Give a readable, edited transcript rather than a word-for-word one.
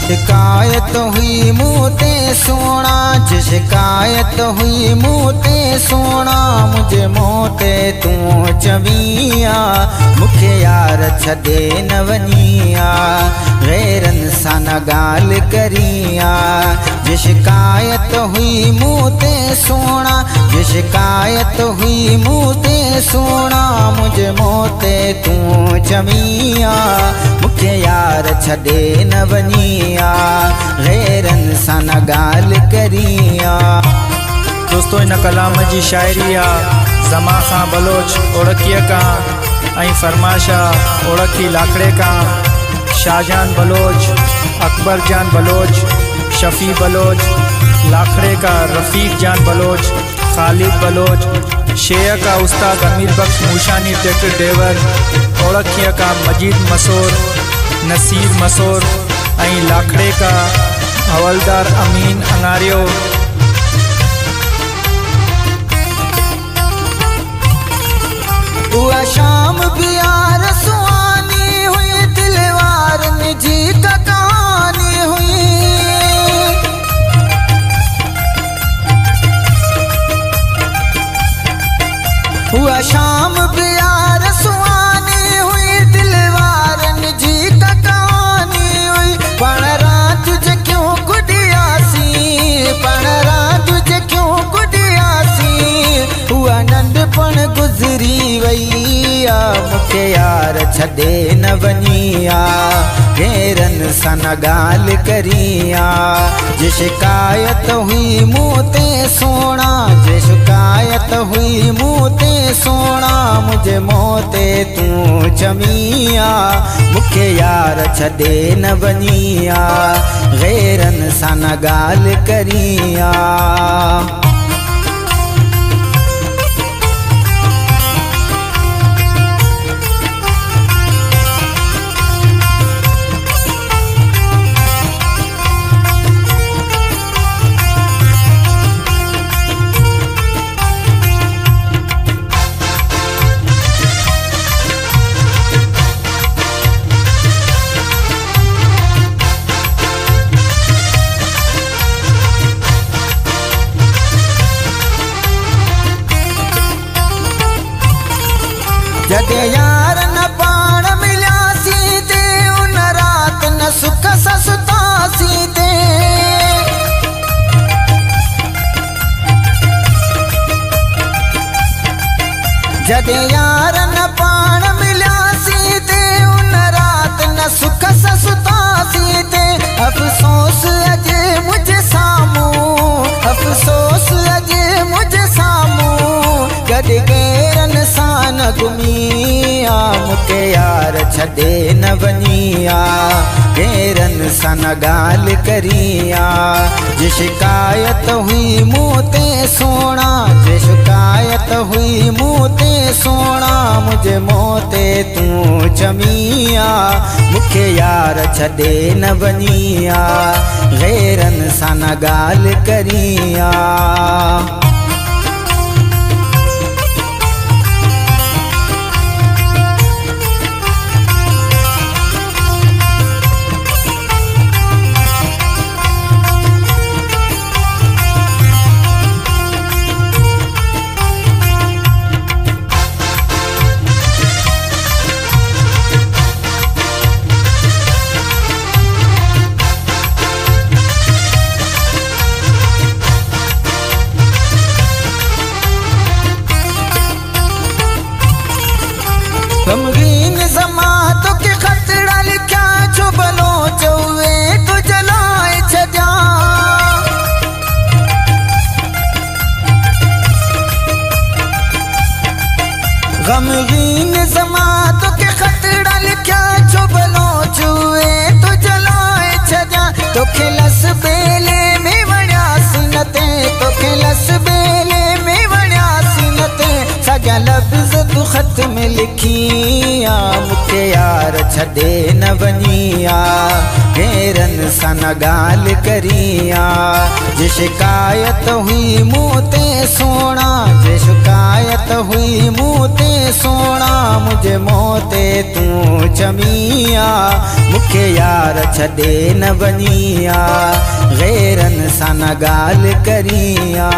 शिकायत हुई मूते सोना, शिकायत हुई मूते सोना, मुझे मोते तू चविया, मुखे यार छदे न वनिया, गैरन सा न गाल करिया। जे शिकायत हुई मूते सोना, जे शिकायत हुई मूते सोना, मुझे मोते तू चविया, मुखे यार छदे न वनिया, गैरन सा न गाल करिया। दोस्तों इन कलाम जी शायरी आहे ज़मा खां बलोच ओड़कीअ खां ऐं फरमाशा ओड़की लाखड़े खां, शाहजहान बलोच, अकबर जान बलोच, शफ़ी बलोच, लाखड़े का रफ़ीक जान बलोच, खालिद बलोच, शेय का उस्ताद अमीर बख्श मूशानी टेक डेवर, ओड़कीअ का मजीद मसूर, नसीर मसूर ऐं लाखड़े का हवलदार अमीन अंगारियो। हुआ शाम भी यार सुहानी हुई, दिलवार निजी का कहानी हुई। हुआ शाम भी यार सुहानी हुई, दिलवार निजी का कहानी हुई। पण रात तुझे क्यों गुडियासी, पण रात तुझे क्यों गुडियासी, हुआ नंढपण गुजरी वैया, मुखे यार छदे न वनिया, गैरन सा न गाल करिया। जे शिकायत हुई मूते सोना, जे शिकायत हुई मूते सोना, मुझे मोते तू चमिया, मुखे यार छदे न वनिया, गैरन सा न गाल करिया। जॾहिं यार न पाण मिलियासीं ते, उन रात न सुख ससुतासीं ते। जॾहिं यार न पाण मिलियासीं ते, उन रात न सुख ससुतासीं ते। अफ़सोस अॼु मुंहिंजे साम्हूं, अफ़सोस अॼु मुंहिंजे साम्हूं, गॾु गैरन सां न घुमिया, मुखे यार छदे न वनिया, गैरन सा न गाल करिया। जे शिकायत हुई मूते सोना, जे शिकायत हुई मूते सोना, मुझे मोते तू चमिया, मुखे यार छदे न वनिया, गैरन सा न गाल करिया। गमगीन ज़मात के खतरा लिखा, जो बलोच हुए तो जलाए छजा। गमगीन ज़मात के खतरा लिखा, जो बलोच हुए तो जलाए छजा। तो खिलस बेले में वड़ियासी नते, तो खिलस बेले में वड़ियासी नते, सजा लफ्ज़ तू खत में लिखिया, मुखे यार छदे न वनिया, गैरन सा न गाल करिया। जे शिकायत हुई मुँह ते सोना, जे शिकायत हुई मुँह ते सोना, मुझे मोते तू चमिया, मुखे यार छॾे न वञिया, गैरन सा न गाल करिया।